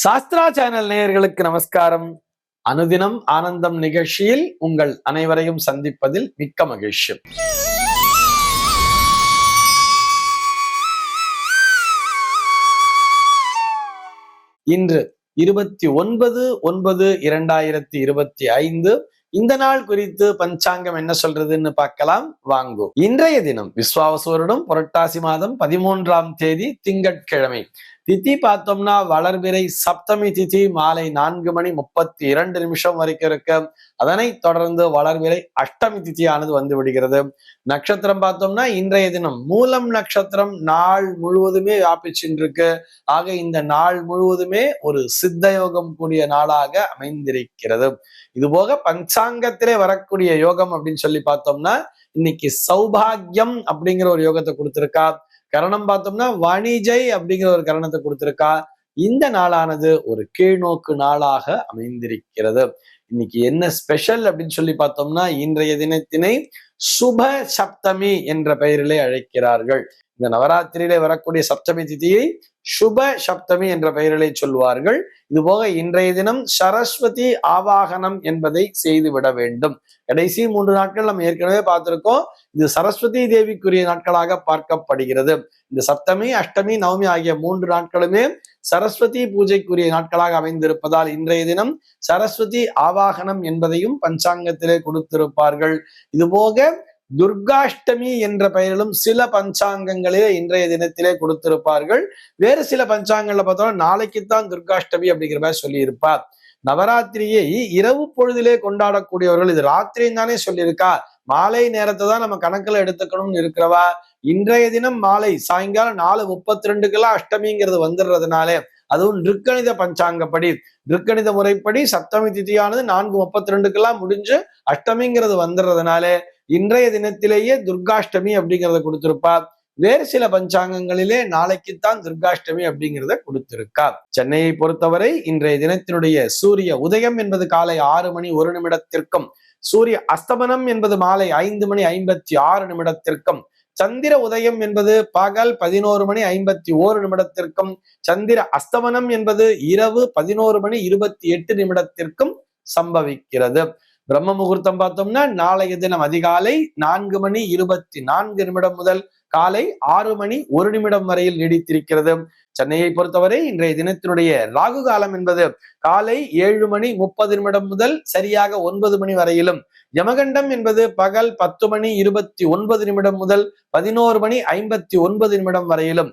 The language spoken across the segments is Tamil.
சாஸ்திரா சேனல் நேயர்களுக்கு நமஸ்காரம். அனுதினம் ஆனந்தம் நிகழ்ச்சியில் உங்கள் அனைவரையும் சந்திப்பதில் மிக்க மகிழ்ச்சி. இன்று 29/9/2025 இந்த நாள் குறித்து பஞ்சாங்கம் என்ன சொல்றதுன்னு பார்க்கலாம் வாங்கோ. இன்றைய தினம் விஸ்வாவசு வருடம் புரட்டாசி மாதம் 13ஆம் தேதி திங்கட்கிழமை. திதி பார்த்தோம்னா வளர்பிறை சப்தமி திதி மாலை 4:32 வரைக்கும் இருக்கு. அதனை தொடர்ந்து வளர்பிறை அஷ்டமி திதியானது வந்து விடுகிறது. நட்சத்திரம் பார்த்தோம்னா இன்றைய தினம் மூலம் நட்சத்திரம் நாள் முழுவதுமே வியாபிச்சுருக்கு. ஆக இந்த நாள் முழுவதுமே ஒரு சித்த யோகம் கூடிய நாளாக அமைந்திருக்கிறது. இது போக பஞ்சாங்கத்திலே வரக்கூடிய யோகம் அப்படின்னு சொல்லி பார்த்தோம்னா இன்னைக்கு சௌபாகியம் அப்படிங்கிற ஒரு யோகத்தை கொடுத்திருக்கா. கரணம் பார்த்தோம்னா வணிஜை அப்படிங்கிற ஒரு கரணத்தை கொடுத்திருக்கா. இந்த நாளானது ஒரு கீழ்நோக்கு நாளாக அமைந்திருக்கிறது. இன்னைக்கு என்ன ஸ்பெஷல் அப்படின்னு சொல்லி பார்த்தோம்னா இன்றைய தினத்தினை சுப சப்தமி என்ற பெயரிலே அழைக்கிறார்கள். இந்த நவராத்திரியிலே வரக்கூடிய சப்தமி திதியை சுப சப்தமி என்ற பெயரிலே சொல்வார்கள். இது போக இன்றைய தினம் சரஸ்வதி ஆவாகனம் என்பதை செய்துவிட வேண்டும். கடைசி 3 நாட்கள் நம்ம ஏற்கனவே பார்த்திருக்கோம். இது சரஸ்வதி தேவிக்குரிய நாட்களாக பார்க்கப்படுகிறது. இந்த சப்தமி அஷ்டமி நவமி ஆகிய 3 நாட்களுமே சரஸ்வதி பூஜைக்குரிய நாட்களாக அமைந்திருப்பதால் இன்றைய தினம் சரஸ்வதி ஆவாகனம் என்பதையும் பஞ்சாங்கத்திலே கொடுத்திருப்பார்கள். இது போக துர்காஷ்டமி என்ற பெயரிலும் சில பஞ்சாங்கங்களிலே இன்றைய தினத்திலே கொடுத்திருப்பார்கள். வேறு சில பஞ்சாங்கங்கள்ல பார்த்தோம்னா நாளைக்குத்தான் துர்காஷ்டமி அப்படிங்கிற மாதிரி சொல்லி இருப்பார். நவராத்திரியை இரவு பொழுதிலே கொண்டாடக்கூடியவர்கள் இது ராத்திரியும் தானே சொல்லியிருக்கா, மாலை நேரத்தை தான் நம்ம கணக்குல எடுத்துக்கணும்னு இருக்கிறவா இன்றைய தினம் மாலை சாயங்காலம் 4:32 அஷ்டமிங்கிறது வந்துடுறதுனாலே அதுவும் நிற்கணித பஞ்சாங்கப்படி நிற்கணித முறைப்படி சப்தமி திதியானது 4:32 முடிஞ்சு அஷ்டமிங்கிறது வந்துடுறதுனாலே இன்றைய தினத்திலேயே துர்காஷ்டமி அப்படிங்கிறத கொடுத்திருப்பார். வேறு சில பஞ்சாங்கங்களிலே நாளைக்குத்தான் துர்காஷ்டமி அப்படிங்கிறத கொடுத்திருக்கா. சென்னையை பொறுத்தவரை இன்றைய தினத்தினுடைய சூரிய உதயம் என்பது காலை 6:01 சூரிய அஸ்தமனம் என்பது மாலை 5:56 சந்திர உதயம் என்பது பகல் 11:51 சந்திர அஸ்தமனம் என்பது இரவு 11:28 சம்பவிக்கிறது. பிரம்ம முகூர்த்தம் பார்த்தோம்னா நாளைய தினம் அதிகாலை 4:24 முதல் காலை 6:01 வரையில் நீடித்திருக்கிறது. சென்னையை பொறுத்தவரை இன்றைய தினத்தினுடைய ராகு காலம் என்பது காலை 7:30 முதல் சரியாக 9 மணி வரையிலும், யமகண்டம் என்பது பகல் 10:29 முதல் 11:59 வரையிலும்,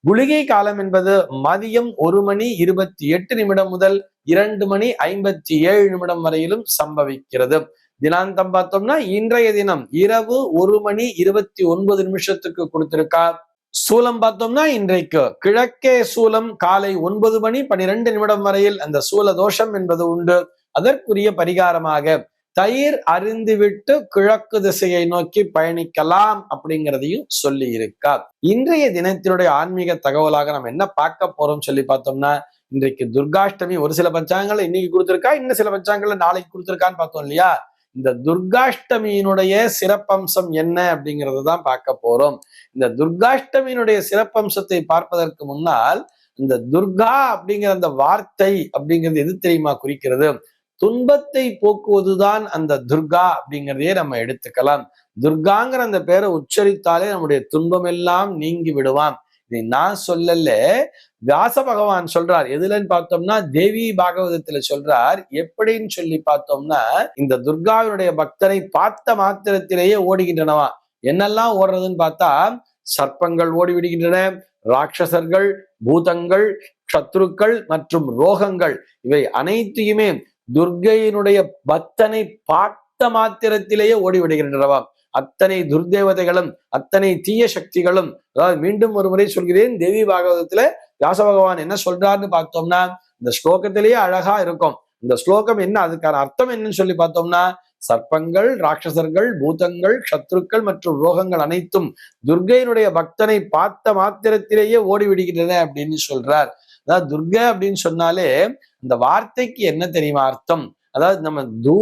குளிகை காலம் என்பது மதியம் 1:28 முதல் 2:57 வரையிலும் சம்பவிக்கிறது. தினாந்தம் பார்த்தோம்னா இன்றைய தினம் இரவு 1:29 கொடுத்திருக்கா. சூலம் பார்த்தோம்னா இன்றைக்கு கிழக்கே சூலம் காலை 9:12 வரையில் அந்த சூல தோஷம் என்பது உண்டு. அதற்குரிய பரிகாரமாக தயிர் அருந்திவிட்டு கிழக்கு திசையை நோக்கி பயணிக்கலாம் அப்படிங்கிறதையும் சொல்லி இருக்கா. இன்றைய தினத்தினுடைய ஆன்மீக தகவலாக நம்ம என்ன பார்க்க போறோம் சொல்லி பார்த்தோம்னா இன்றைக்கு துர்காஷ்டமி ஒரு சில பஞ்சாங்கங்கள் இன்னைக்கு கொடுத்திருக்கா, இன்னும் சில பஞ்சாங்கங்கள் நாளைக்கு கொடுத்திருக்கான்னு பார்த்தோம் இல்லையா. இந்த துர்காஷ்டமியினுடைய சிறப்பம்சம் என்ன அப்படிங்கிறத தான் பார்க்க போறோம். இந்த துர்காஷ்டமியினுடைய சிறப்பம்சத்தை பார்ப்பதற்கு முன்னால் இந்த துர்கா அப்படிங்கிற அந்த வார்த்தை அப்படிங்கிறது எது தெரியுமா குறிக்கிறது? துன்பத்தை போக்குவதுதான் அந்த துர்கா அப்படிங்கிறதையே நம்ம எடுத்துக்கலாம். துர்காங்கிற அந்த பேரை உச்சரித்தாலே நம்முடைய துன்பம் எல்லாம் நீங்கி விடுவான். இதை நான் சொல்லல, வியாச பகவான் சொல்றார். எதுலன்னு பார்த்தோம்னா தேவி பாகவதத்துல சொல்றார். எப்படின்னு சொல்லி பார்த்தோம்னா இந்த துர்காவினுடைய பக்தரை பார்த்த மாத்திரத்திலேயே ஓடுகின்றனவா. என்னெல்லாம் ஓடுறதுன்னு பார்த்தா சர்ப்பங்கள் ஓடி விடுகின்றன, ராட்சசர்கள், பூதங்கள், சத்ருக்கள் மற்றும் ரோகங்கள் இவை அனைத்தையுமே துர்கையினுடைய பக்தனை பார்த்த மாத்திரத்திலேயே ஓடிவிடுகின்றனவாம். அத்தனை துர்தேவதைகளும் அத்தனை தீய சக்திகளும், அதாவது மீண்டும் ஒரு முறை சொல்கிறேன், தேவி பாகவதத்துல வியாச பகவான் என்ன சொல்றாருன்னு பார்த்தோம்னா இந்த ஸ்லோகத்திலேயே அழகா இருக்கும். இந்த ஸ்லோகம் என்ன, அதுக்கான அர்த்தம் என்னன்னு சொல்லி பார்த்தோம்னா சர்ப்பங்கள், ராட்சசர்கள், பூதங்கள், சத்ருக்கள் மற்றும் ரோகங்கள் அனைத்தும் துர்கையினுடைய பக்தனை பார்த்த மாத்திரத்திலேயே ஓடிவிடுகின்றன அப்படின்னு சொல்றார். அதாவது துர்கை அப்படின்னு சொன்னாலே அந்த வார்த்தைக்கு என்ன தெரியுமா அர்த்தம்? அதாவது நம்ம தூ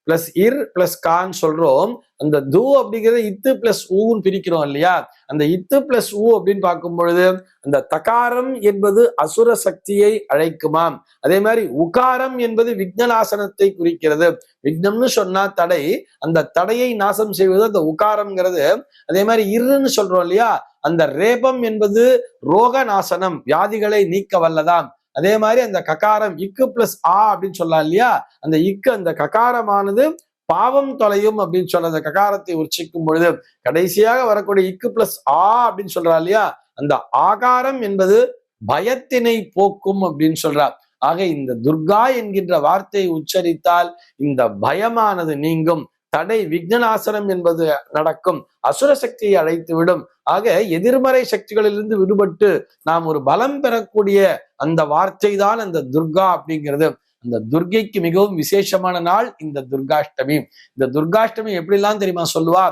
பிளஸ் இர் பிளஸ் கான்னு சொல்றோம். அந்த து அப்படிங்கிறத இத்து பிளஸ் ஊன்னு பிரிக்கிறோம் இல்லையா? அந்த இத்து பிளஸ் ஊ அப்படின்னு பார்க்கும் பொழுது அந்த தகாரம் என்பது அசுர சக்தியை அழைக்குமாம். அதே மாதிரி உகாரம் என்பது விக்னநாசனத்தை குறிக்கிறது. விக்னம்னு சொன்னா தடை, அந்த தடையை நாசம் செய்வது அந்த உகாரம்ங்கிறது. அதே மாதிரி இருன்னு சொல்றோம் இல்லையா? அந்த ரேபம் என்பது ரோக நாசனம், வியாதிகளை நீக்க வல்லதாம். அதே மாதிரி அந்த ககாரம் இக்கு பிளஸ் ஆ அப்படின்னு சொல்லலாம் இல்லையா? அந்த இக்கு அந்த ககாரமானது பாவம் தொலையும் அப்படின்னு சொல்ற அந்த ககாரத்தை உச்சரிக்கும் பொழுது கடைசியாக வரக்கூடிய இக்கு பிளஸ் ஆ அப்படின்னு சொல்றா இல்லையா? அந்த ஆகாரம் என்பது பயத்தினை போக்கும் அப்படின்னு சொல்றார். ஆக இந்த துர்கா என்கின்ற வார்த்தையை உச்சரித்தால் இந்த பயமானது நீங்கும், தடை விக்னநாசனம் என்பது நடக்கும், அசுர சக்தியை அழைத்துவிடும். ஆக எதிர்மறை சக்திகளிலிருந்து விடுபட்டு நாம் ஒரு பலம் பெறக்கூடிய அந்த வார்த்தை தான் அந்த துர்கா அப்படிங்கிறது. அந்த துர்கைக்கு மிகவும் விசேஷமான நாள் இந்த துர்காஷ்டமி. இந்த துர்காஷ்டமி எப்படிலாம் தெரியுமா சொல்லுவா?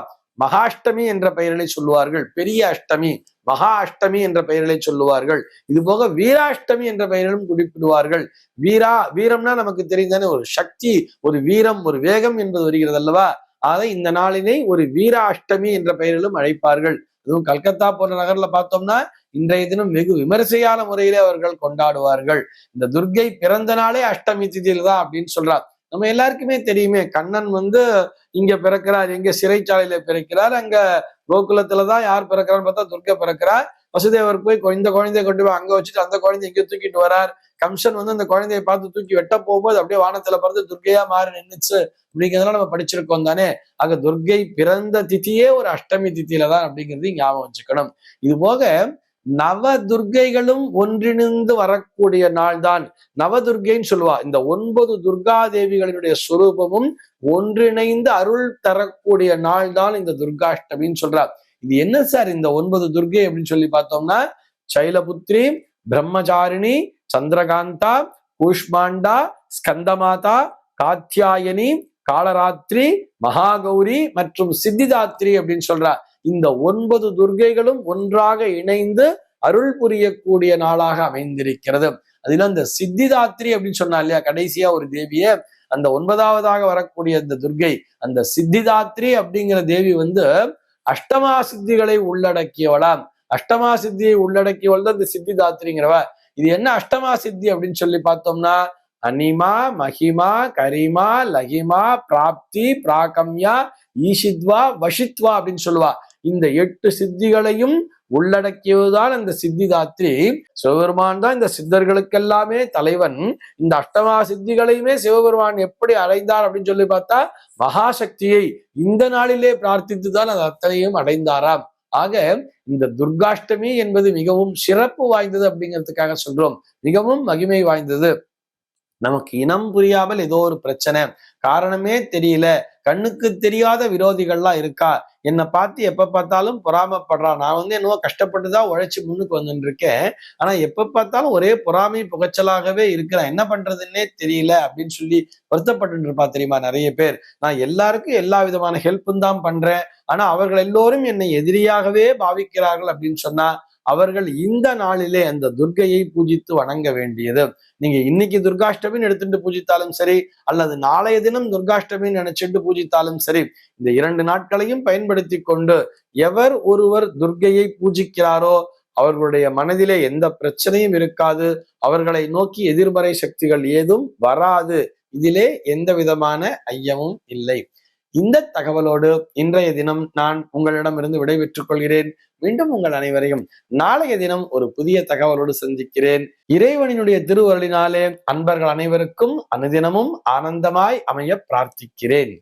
மகாஷ்டமி என்ற பெயர்களை சொல்லுவார்கள், பெரிய அஷ்டமி, மகா அஷ்டமி என்ற பெயர்களை சொல்லுவார்கள். இது போக வீராஷ்டமி என்ற பெயரிலும் குறிப்பிடுவார்கள். வீரம்னா நமக்கு தெரிந்தானே, ஒரு சக்தி, ஒரு வீரம், ஒரு வேகம் என்பது வருகிறது அல்லவா? ஆக இந்த நாளினை ஒரு வீராஷ்டமி என்ற பெயரிலும் அழைப்பார்கள். அதுவும் கல்கத்தா போன்ற நகர்ல பார்த்தோம்னா இன்றைய தினம் வெகு விமரிசையான முறையிலே அவர்கள் கொண்டாடுவார்கள். இந்த துர்கை பிறந்த நாளே அஷ்டமி திதியில தான் அப்படின்னு சொல்றார். நம்ம எல்லாருக்குமே தெரியுமே, கண்ணன் இங்க பிறக்கிறார், எங்க சிறைச்சாலையில பிறக்கிறார், அங்க கோகுலத்துலதான் யார் பிறக்கிறான்னு பார்த்தா துர்கை பிறக்கிறார். வசுதேவர் போய் இந்த குழந்தைய கொண்டு போய் அங்க வச்சுட்டு அந்த குழந்தைய இங்க தூக்கிட்டு வரார். கம்சன் அந்த குழந்தையை பார்த்து தூக்கி வெட்ட போகும்போது அப்படியே வானத்துல பிறந்து துர்கையா மாறி நின்றுச்சு அப்படிங்கிறதெல்லாம் நம்ம படிச்சிருக்கோம் தானே. ஆக துர்கை பிறந்த திதியே ஒரு அஷ்டமி திதியில தான் அப்படிங்கிறது ஞாபகம் வச்சுக்கணும். இது போக நவ துர்க்கைகளும் ஒன்றிணைந்து வரக்கூடிய நாள் தான் நவதுர்க்கைன்னு சொல்லுவா. இந்த 9 துர்கா தேவிகளினுடைய சுரூபமும் ஒன்றிணைந்து அருள் தரக்கூடிய நாள் தான் இந்த துர்காஷ்டமின்னு சொல்றார். இது என்ன சார் இந்த 9 துர்கை அப்படின்னு சொல்லி பார்த்தோம்னா, சைலபுத்ரி, பிரம்மச்சாரிணி, சந்திரகாந்தா, கூஷ்மாண்டா, ஸ்கந்தமாதா, காத்தியாயனி, காலராத்திரி, மகாகௌரி மற்றும் சித்திதாத்ரி அப்படின்னு சொல்றா. இந்த 9 துர்கைகளும் ஒன்றாக இணைந்து அருள் புரியக்கூடிய நாளாக அமைந்திருக்கிறது. அதுல அந்த சித்திதாத்ரி அப்படின்னு சொன்னா இல்லையா, கடைசியா ஒரு தேவிய, அந்த 9வதாக வரக்கூடிய அந்த துர்கை, அந்த சித்திதாத்ரி அப்படிங்கிற தேவி அஷ்டமா சித்திகளை உள்ளடக்கியவளாம். அஷ்டமா சித்தியை உள்ளடக்கியவள் தான் இந்த சித்திதாத்ரிங்கிறவ. இது என்ன அஷ்டமா சித்தி அப்படின்னு சொல்லி பார்த்தோம்னா, அனிமா, மகிமா, கரிமா, லகிமா, பிராப்தி, பிராகம்யா, ஈஷித்வா, வஷித்வா அப்படின்னு சொல்லுவா. இந்த 8 சித்திகளையும் உள்ளடக்கியதுதான் அந்த சித்திதாத்ரி. சிவபெருமான் தான் இந்த சித்தர்களுக்கெல்லாமே தலைவன். இந்த அஷ்டமா சித்திகளையுமே சிவபெருமான் எப்படி அடைந்தார் அப்படின்னு சொல்லி பார்த்தா, மகாசக்தியை இந்த நாளிலே பிரார்த்தித்துதான் அது அத்தனையும் அடைந்தாராம். ஆக இந்த துர்காஷ்டமி என்பது மிகவும் சிறப்பு வாய்ந்தது அப்படிங்கிறதுக்காக சொல்றோம், மிகவும் மகிமை வாய்ந்தது. நமக்கு இனம் புரியாமல் ஏதோ ஒரு பிரச்சனை, காரணமே தெரியல, கண்ணுக்கு தெரியாத விரோதிகள்லாம் இருக்கா, என்னை பார்த்து எப்ப பார்த்தாலும் பொறாமப்படுறா, நான் என்னவோ கஷ்டப்பட்டுதான் உழைச்சி முன்னுக்கு வந்துட்டு இருக்கேன், ஆனா எப்ப பார்த்தாலும் ஒரே பொறாமை புகைச்சலாகவே இருக்கிறேன், என்ன பண்றதுன்னே தெரியல அப்படின்னு சொல்லி வருத்தப்பட்டு இருப்பா தெரியுமா நிறைய பேர். நான் எல்லாருக்கும் எல்லா விதமான ஹெல்ப்பும் தான் பண்றேன், ஆனா அவர்கள் எல்லோரும் என்னை எதிரியாகவே பாவிக்கிறார்கள் அப்படின்னு சொன்னா, அவர்கள் இந்த நாளிலே அந்த துர்க்கையை பூஜித்து வணங்க வேண்டியது. நீங்க இன்னைக்கு துர்காஷ்டமின்னு எடுத்துட்டு பூஜித்தாலும் சரி, அல்லது நாளைய தினம் துர்காஷ்டமின்னு நினைச்சிட்டு பூஜித்தாலும் சரி, இந்த 2 நாட்களையும் பயன்படுத்தி கொண்டு எவர் ஒருவர் துர்க்கையை பூஜிக்கிறாரோ அவர்களுடைய மனதிலே எந்த பிரச்சனையும் இருக்காது, அவர்களை நோக்கி எதிர்மறை சக்திகள் ஏதும் வராது, இதிலே எந்த விதமான ஐயமும் இல்லை. இந்த தகவலோடு இன்றைய தினம் நான் உங்களிடமிருந்து விடைபெற்றுக் கொள்கிறேன். மீண்டும் உங்கள் அனைவரையும் நாளைய தினம் ஒரு புதிய தகவலோடு சந்திக்கிறேன். இறைவனினுடைய திருவருளினாலே அன்பர்கள் அனைவருக்கும் அனுதினமும் ஆனந்தமாய் அமைய பிரார்த்திக்கிறேன்.